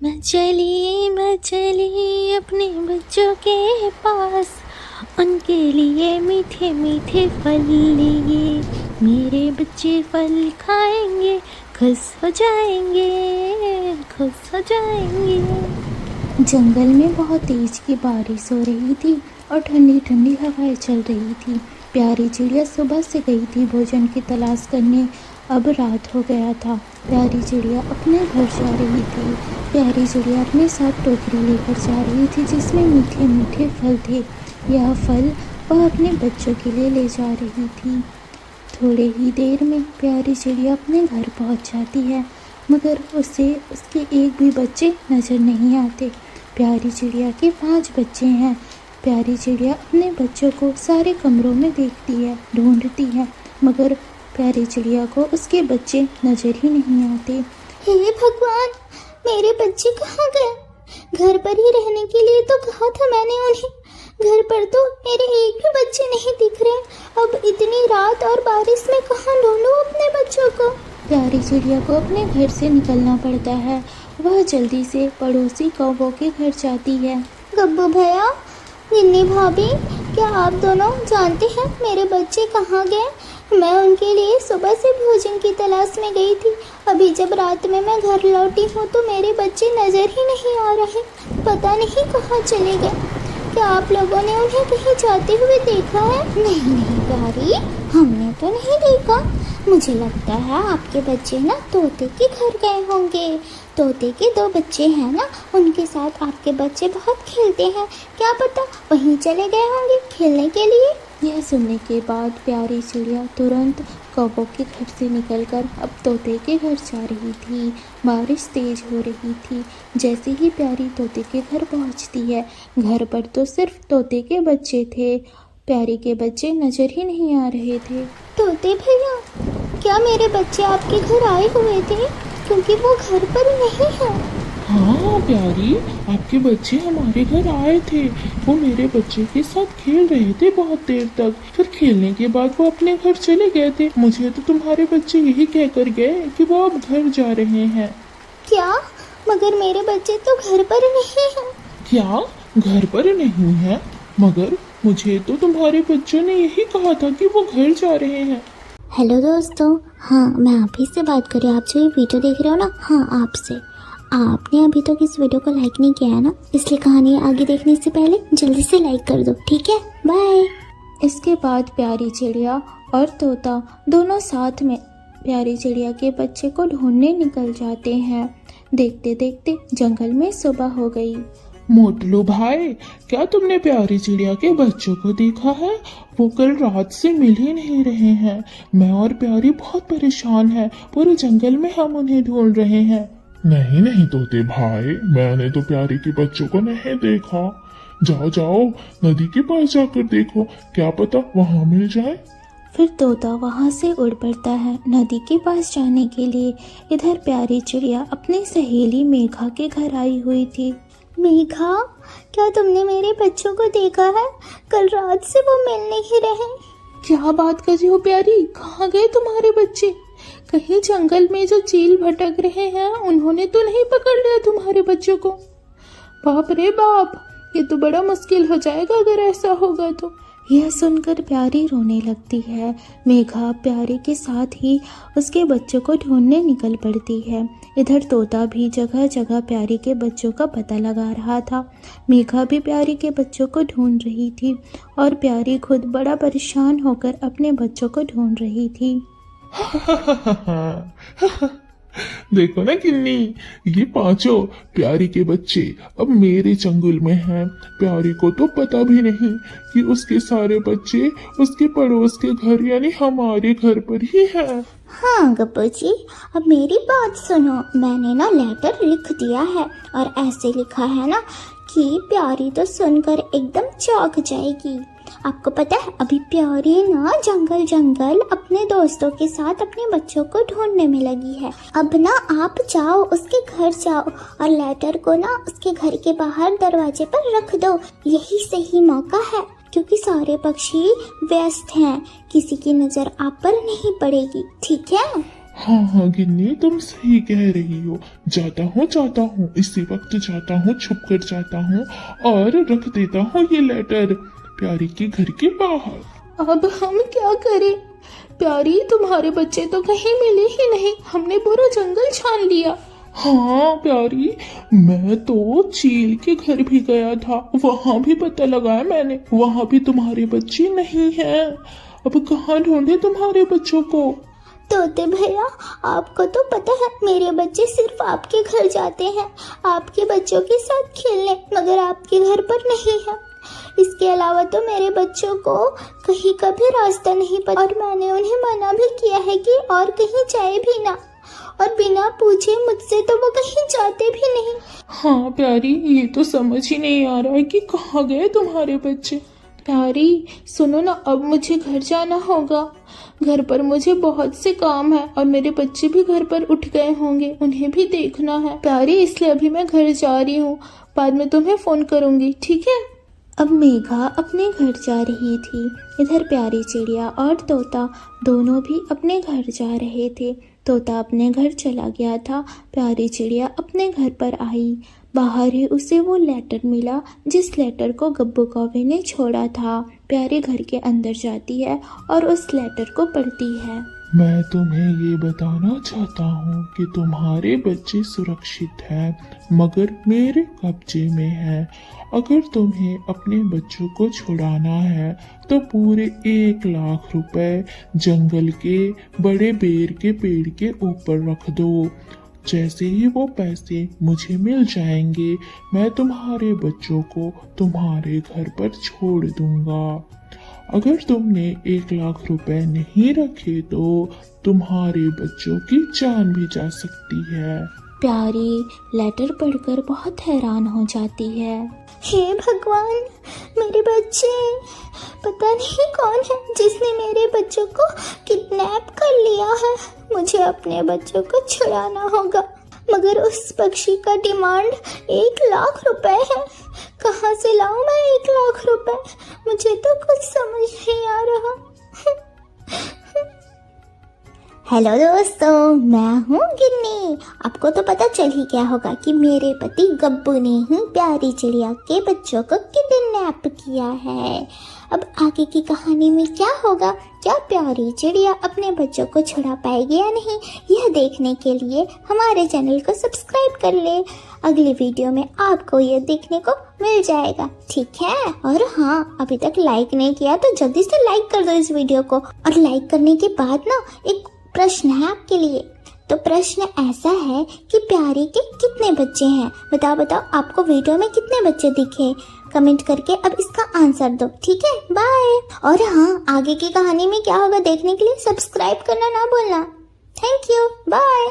मैं चली अपने बच्चों के पास, उनके लिए मीठे मीठे फल लिए। मेरे बच्चे फल खाएंगे, खुश हो जाएंगे, खुश हो जाएंगे। जंगल में बहुत तेज की बारिश हो रही थी और ठंडी ठंडी हवाएं चल रही थी। प्यारी चिड़िया सुबह से गई थी भोजन की तलाश करने। अब रात हो गया था। प्यारी चिड़िया अपने घर जा रही थी। प्यारी चिड़िया अपने साथ टोकरी लेकर जा रही थी जिसमें मीठे मीठे फल थे। यह फल वह अपने बच्चों के लिए ले जा रही थी। थोड़े ही देर में प्यारी चिड़िया अपने घर पहुंच जाती है, मगर उसे उसके एक भी बच्चे नज़र नहीं आते। प्यारी चिड़िया के 5 बच्चे हैं। प्यारी चिड़िया अपने बच्चों को सारे कमरों में देखती है, ढूंढती है, मगर प्यारी चिड़िया को उसके बच्चे नज़र ही नहीं आते। हे भगवान, मेरे बच्चे कहाँ गए? घर पर ही रहने के लिए तो कहा था मैंने उन्हें। घर पर तो मेरे एक भी बच्चे नहीं दिख रहे। अब इतनी रात और बारिश में कहाँ ढूंढूं अपने बच्चों को? प्यारी चिड़िया को अपने घर से निकलना पड़ता है। वह जल्दी से पड़ोसी कौवों के घर जाती है। गब्बू भैया, गिन्नी भाभी, क्या आप दोनों जानते हैं मेरे बच्चे कहाँ गए? मैं उनके लिए सुबह से भोजन की तलाश में गई थी। अभी जब रात में मैं घर लौटी हूँ तो मेरे बच्चे नज़र ही नहीं आ रहे। पता नहीं कहाँ चले गए। क्या आप लोगों ने उन्हें कहीं जाते हुए देखा है? नहीं प्यारी, हमने तो नहीं देखा। मुझे लगता है आपके बच्चे ना तोते के घर गए होंगे। तोते के 2 बच्चे हैं ना, उनके साथ आपके बच्चे बहुत खेलते हैं। क्या पता वहीं चले गए होंगे खेलने के लिए। यह सुनने के बाद प्यारी चिड़िया तुरंत कौवों के घर से निकलकर अब तोते के घर जा रही थी। बारिश तेज हो रही थी। जैसे ही प्यारी तोते के घर पहुंचती है, घर पर तो सिर्फ तोते के बच्चे थे। प्यारी के बच्चे नजर ही नहीं आ रहे थे। तोते भैया, क्या मेरे बच्चे आपके घर आए हुए थे? क्योंकि वो घर पर नहीं है। हाँ प्यारी, आपके बच्चे हमारे घर आए थे। वो मेरे बच्चे के साथ खेल रहे थे बहुत देर तक। फिर खेलने के बाद वो अपने घर चले गए थे। मुझे तो तुम्हारे बच्चे यही कहकर गए कि वो अब घर जा रहे हैं। क्या? मगर मेरे बच्चे तो घर पर नहीं हैं। क्या घर पर नहीं है? मगर मुझे तो तुम्हारे बच्चों ने यही कहा था कि वो घर जा रहे हैं। हेलो दोस्तों, हाँ मैं आप ही से बात कर रही हूँ। आप जो ये वीडियो देख रहे हो ना, हाँ आपसे। आपने अभी तक इस वीडियो को लाइक नहीं किया है ना, इसलिए कहानी आगे देखने से पहले जल्दी से लाइक कर दो, ठीक है? बाय। इसके बाद प्यारी चिड़िया और तोता दोनों साथ में प्यारी चिड़िया के बच्चे को ढूंढने निकल जाते हैं। देखते देखते जंगल में सुबह हो गई। मोटलू भाई, क्या तुमने प्यारी चिड़िया के बच्चों को देखा है? वो कल रात से मिल ही नहीं रहे हैं। मैं और प्यारी बहुत परेशान हैं। पूरे जंगल में हम उन्हें ढूंढ रहे हैं। नहीं नहीं तोते भाई, मैंने तो प्यारी के बच्चों को नहीं देखा। जाओ जाओ, नदी के पास जाकर देखो, क्या पता वहाँ मिल जाए। फिर तोता वहाँ से उड़ पड़ता है नदी के पास जाने के लिए। इधर प्यारी चिड़िया अपनी सहेली मेघा के घर आई हुई थी। मेघा, क्या तुमने मेरे बच्चों को देखा है? कल रात से वो मिल नहीं रहे। क्या बात कर रही हो प्यारी? कहाँ गए तुम्हारे बच्चे? कहीं जंगल में जो चील भटक रहे हैं उन्होंने तो नहीं पकड़ लिया तुम्हारे बच्चों को? बाप रे बाप, ये तो बड़ा मुश्किल हो जाएगा अगर ऐसा होगा तो। यह सुनकर प्यारी रोने लगती है। मेघा प्यारी के साथ ही उसके बच्चों को ढूंढने निकल पड़ती है। इधर तोता भी जगह जगह प्यारी के बच्चों का पता लगा रहा था। मेघा भी प्यारी के बच्चों को ढूंढ रही थी और प्यारी खुद बड़ा परेशान होकर अपने बच्चों को ढूंढ रही थी। देखो ना किन्नी, ये 5 प्यारी के बच्चे अब मेरे चंगुल में हैं। प्यारी को तो पता भी नहीं कि उसके सारे बच्चे उसके पड़ोस के घर यानी हमारे घर पर ही हैं। हाँ गप्पू जी, अब मेरी बात सुनो। मैंने ना लेटर लिख दिया है और ऐसे लिखा है ना कि प्यारी तो सुनकर एकदम चौंक जाएगी। आपको पता है, अभी प्यारी ना जंगल जंगल अपने दोस्तों के साथ अपने बच्चों को ढूंढने में लगी है। अब ना आप जाओ, उसके घर जाओ और लेटर को ना उसके घर के बाहर दरवाजे पर रख दो। यही सही मौका है क्योंकि सारे पक्षी व्यस्त हैं, किसी की नजर आप पर नहीं पड़ेगी, ठीक है? हाँ हाँ गिन्नी, तुम सही कह रही हो। जाता हूँ इसी वक्त जाता हूँ, छुप कर जाता हूँ और रख देता हूँ ये लेटर प्यारी के घर के बाहर। अब हम क्या करें? प्यारी, तुम्हारे बच्चे तो कहीं मिले ही नहीं, हमने पूरा जंगल छान लिया। हाँ प्यारी, मैं तो चील के घर भी गया था, वहां भी पता लगाया मैंने, वहां भी तुम्हारे बच्चे नहीं हैं। अब कहाँ ढूंढे तुम्हारे बच्चों को? तोते भैया, आपको तो पता है मेरे बच्चे सिर्फ आपके घर जाते हैं आपके बच्चों के साथ खेलने, मगर आपके घर पर नहीं है। इसके अलावा तो मेरे बच्चों को कहीं का भी रास्ता नहीं पता, और मैंने उन्हें मना भी किया है कि और कहीं जाए भी ना, और बिना पूछे मुझसे तो वो कहीं जाते भी नहीं। हाँ प्यारी, ये तो समझ ही नहीं आ रहा है कि कहाँ गए तुम्हारे बच्चे। प्यारी सुनो ना, अब मुझे घर जाना होगा। घर पर मुझे बहुत से काम है और मेरे बच्चे भी घर पर उठ गए होंगे, उन्हें भी देखना है। प्यारी, इसलिए अभी मैं घर जा रही हूँ, बाद में तुम्हें फोन करूँगी, ठीक है? अब मेघा अपने घर जा रही थी। इधर प्यारी चिड़िया और तोता दोनों भी अपने घर जा रहे थे। तोता अपने घर चला गया था, प्यारी चिड़िया अपने घर पर आई। बाहर ही उसे वो लेटर मिला जिस लेटर को गब्बू कौवे ने छोड़ा था। प्यारी घर के अंदर जाती है और उस लेटर को पढ़ती है। मैं तुम्हें ये बताना चाहता हूँ कि तुम्हारे बच्चे सुरक्षित हैं, मगर मेरे कब्जे में हैं। अगर तुम्हें अपने बच्चों को छुड़ाना है तो पूरे 1 लाख रुपए जंगल के बड़े बेर के पेड़ के ऊपर रख दो। जैसे ही वो पैसे मुझे मिल जाएंगे, मैं तुम्हारे बच्चों को तुम्हारे घर पर छोड़ दूंगा। अगर तुमने 1 लाख रुपए नहीं रखे तो तुम्हारे बच्चों की जान भी जा सकती है। प्यारी लेटर पढ़कर बहुत हैरान हो जाती है। हे भगवान, मेरे बच्चे, पता नहीं कौन है जिसने मेरे बच्चों को किडनैप कर लिया है। मुझे अपने बच्चों को छुड़ाना होगा, मगर उस पक्षी का डिमांड 1 लाख रुपए है। कहाँ से लाऊं मैं 1 लाख रुपए? मुझे तो कुछ समझ नहीं आ रहा। हेलो दोस्तों, मैं हूँ गिन्नी। आपको तो पता चल ही गया होगा कि मेरे पति गब्बू ने ही प्यारी चिड़िया के बच्चों को किडनैप किया है। अब आगे की कहानी में क्या होगा? क्या प्यारी चिड़िया अपने बच्चों को छुड़ा पाएगी या नहीं, यह देखने के लिए हमारे चैनल को सब्सक्राइब कर ले। अगली वीडियो में आपको यह देखने को मिल जाएगा, ठीक है? और हाँ, अभी तक लाइक नहीं किया तो जल्दी से लाइक कर दो इस वीडियो को। और लाइक करने के बाद ना एक प्रश्न है आपके लिए। तो प्रश्न ऐसा है कि प्यारी के कितने बच्चे हैं? बताओ बताओ, आपको वीडियो में कितने बच्चे दिखे? कमेंट करके अब इसका आंसर दो, ठीक है? बाय। और हाँ, आगे की कहानी में क्या होगा देखने के लिए सब्सक्राइब करना ना भूलना। Thank you, bye.